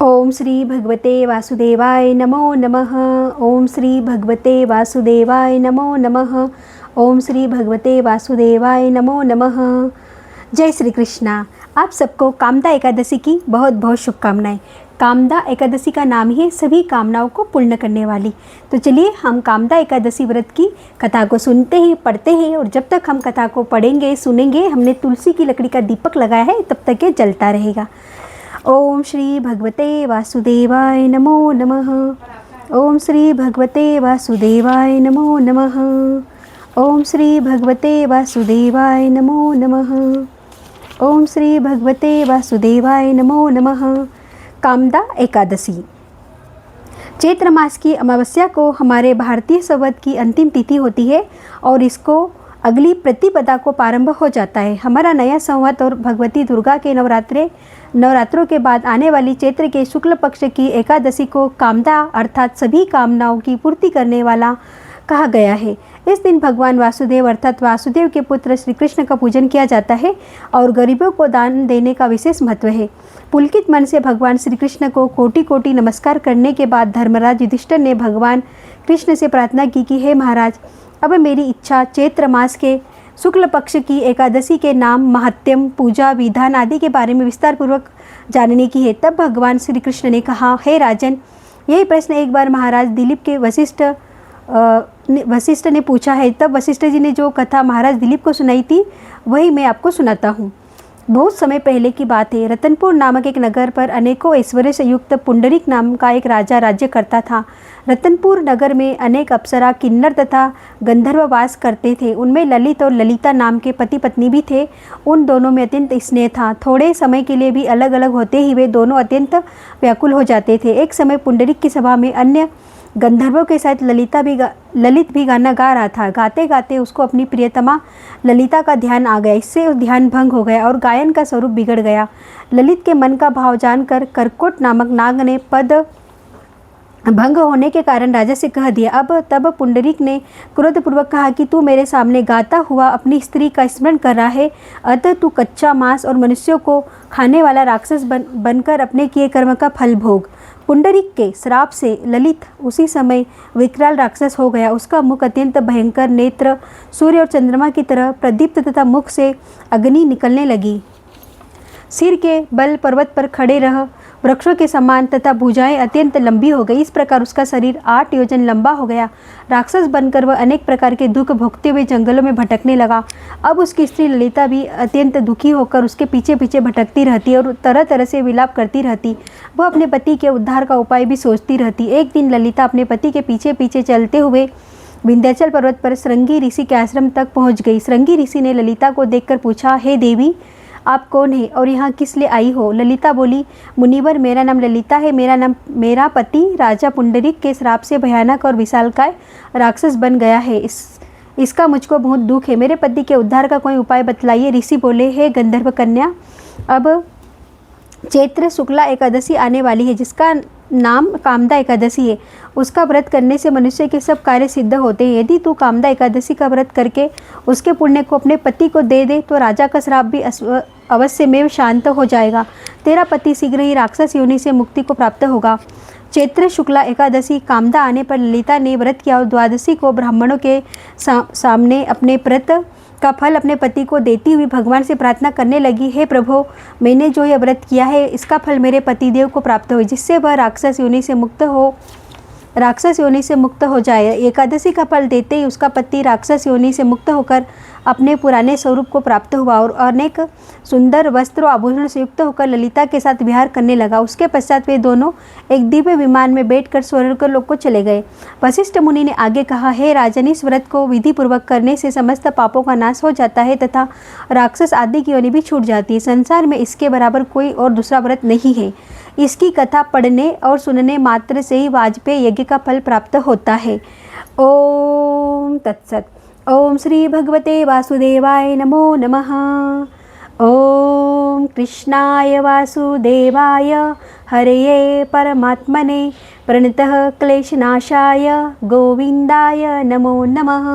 ओम श्री भगवते वासुदेवाय नमो नमः। ओम श्री भगवते वासुदेवाय नमो नमः। ओम श्री भगवते वासुदेवाय नमो नमः। जय श्री कृष्णा। आप सबको कामदा एकादशी की बहुत बहुत शुभकामनाएं। कामदा एकादशी का नाम ही है सभी कामनाओं को पूर्ण करने वाली। तो चलिए हम कामदा एकादशी व्रत की कथा को सुनते हैं, पढ़ते हैं, और जब तक हम कथा को पढ़ेंगे सुनेंगे, हमने तुलसी की लकड़ी का दीपक लगाया है, तब तक ये जलता रहेगा। ओम श्री भगवते वासुदेवाय नमो नमः। ओम श्री भगवते वासुदेवाय नमो नमः। ओम श्री भगवते वासुदेवाय नमो नमः। ओम श्री भगवते वासुदेवाय नमो नमः। कामदा एकादशी चैत्र मास की अमावस्या को हमारे भारतीय संवत की अंतिम तिथि होती है और इसको अगली प्रतिपदा को प्रारंभ हो जाता है। हमारा नया संवत और भगवती दुर्गा के नवरात्रों के बाद आने वाली चैत्र के शुक्ल पक्ष की एकादशी को कामदा अर्थात सभी कामनाओं की पूर्ति करने वाला कहा गया है। इस दिन भगवान वासुदेव अर्थात वासुदेव के पुत्र श्री कृष्ण का पूजन किया जाता है और गरीबों को दान देने का विशेष महत्व है। पुलकित मन से भगवान श्री कृष्ण को कोटि कोटि नमस्कार करने के बाद धर्मराज युधिष्ठिर ने भगवान कृष्ण से प्रार्थना की कि हे महाराज, अब मेरी इच्छा चैत्र मास के शुक्ल पक्ष की एकादशी के नाम, महात्म्य, पूजा विधान आदि के बारे में विस्तार पूर्वक जानने की है। तब भगवान श्री कृष्ण ने कहा, हे राजन, यही प्रश्न एक बार महाराज दिलीप के वशिष्ठ ने पूछा है। तब वशिष्ठ जी ने जो कथा महाराज दिलीप को सुनाई थी वही मैं आपको सुनाता हूँ। बहुत समय पहले की बात है। रतनपुर नामक एक नगर पर अनेकों ऐश्वर्य से युक्त पुंडरीक नाम का एक राजा राज्य करता था। रतनपुर नगर में अनेक अप्सरा, किन्नर तथा गंधर्व वास करते थे। उनमें ललित और ललिता नाम के पति पत्नी भी थे। उन दोनों में अत्यंत स्नेह था। थोड़े समय के लिए भी अलग अलग होते ही वे दोनों अत्यंत व्याकुल हो जाते थे। एक समय पुंडरीक की सभा में अन्य गंधर्वों के साथ ललित भी गाना गा रहा था। गाते गाते उसको अपनी प्रियतमा ललिता का ध्यान आ गया। इससे ध्यान भंग हो गया और गायन का स्वरूप बिगड़ गया। ललित के मन का भाव जानकर करकोट नामक नाग ने पद भंग होने के कारण राजा से कह दिया। तब पुंडरीक ने क्रोधपूर्वक कहा कि तू मेरे सामने गाता हुआ अपनी स्त्री का स्मरण कर रहा है, अतः तू कच्चा मांस और मनुष्यों को खाने वाला राक्षस बनकर अपने किए कर्म का फल भोग। पुंडरीक के श्राप से ललित उसी समय विकराल राक्षस हो गया। उसका मुख अत्यंत भयंकर, नेत्र सूर्य और चंद्रमा की तरह प्रदीप्त तथा मुख से अग्नि निकलने लगी। सिर के बल पर्वत पर खड़े रह वृक्षों के समान तथा भुजाएं अत्यंत लंबी हो गई। इस प्रकार उसका शरीर 8 योजन लंबा हो गया। राक्षस बनकर वह अनेक प्रकार के दुख भोगते हुए जंगलों में भटकने लगा। अब उसकी स्त्री ललिता भी अत्यंत दुखी होकर उसके पीछे पीछे भटकती रहती और तरह तरह से विलाप करती रहती। वह अपने पति के उद्धार का उपाय भी सोचती रहती। एक दिन ललिता अपने पति के पीछे पीछे चलते हुए विंध्याचल पर्वत पर श्रृंगी ऋषि के आश्रम तक पहुँच गई। श्रृंगी ऋषि ने ललिता को देखकर पूछा, हे देवी, आप कौन है और यहाँ किस लिए आई हो? ललिता बोली, मुनिवर, मेरा नाम ललिता है। मेरा पति राजा पुंडरीक के श्राप से भयानक और विशालकाय राक्षस बन गया है। इसका मुझको बहुत दुख है। मेरे पति के उद्धार का कोई उपाय बतलाइए। ऋषि बोले, हे गंधर्व कन्या, अब चैत्र शुक्ला एकादशी आने वाली है जिसका नाम कामदा एकादशी है। उसका व्रत करने से मनुष्य के सब कार्य सिद्ध होते हैं। यदि तू कामदा एकादशी का व्रत करके उसके पुण्य को अपने पति को दे दे तो राजा का श्राप भी अवश्य में शांत हो जाएगा। तेरा पति शीघ्र ही राक्षस योनि से मुक्ति को प्राप्त होगा। चैत्र शुक्ला एकादशी कामदा आने पर ललिता ने व्रत किया और द्वादशी को ब्राह्मणों के सामने अपने व्रत का फल अपने पति को देती हुई भगवान से प्रार्थना करने लगी, हे प्रभु, मैंने जो यह व्रत किया है इसका फल मेरे पतिदेव को प्राप्त हो, जिससे वह राक्षस योनि से मुक्त हो जाए। एकादशी का फल देते ही उसका पति राक्षस योनि से मुक्त होकर अपने पुराने स्वरूप को प्राप्त हुआ और अनेक सुंदर वस्त्र और आभूषण से युक्त होकर ललिता के साथ विहार करने लगा। उसके पश्चात वे दोनों एक दिव्य विमान में बैठकर स्वर्ग लोक को चले गए। वशिष्ठ मुनि ने आगे कहा, हे राजन, इस व्रत को विधि पूर्वक करने से समस्त पापों का नाश हो जाता है तथा राक्षस आदि की योनि भी छूट जाती है। संसार में इसके बराबर कोई और दूसरा व्रत नहीं है। इसकी कथा पढ़ने और सुनने मात्र से ही वाजपेय यज्ञ का फल प्राप्त होता है। ओम तत्सत। ओम श्री भगवते वासुदेवाय नमो नमः। ओम कृष्णाय वासुदेवाय हरये परमात्मने प्रणतः क्लेशनाशाय गोविंदाय नमो नमः।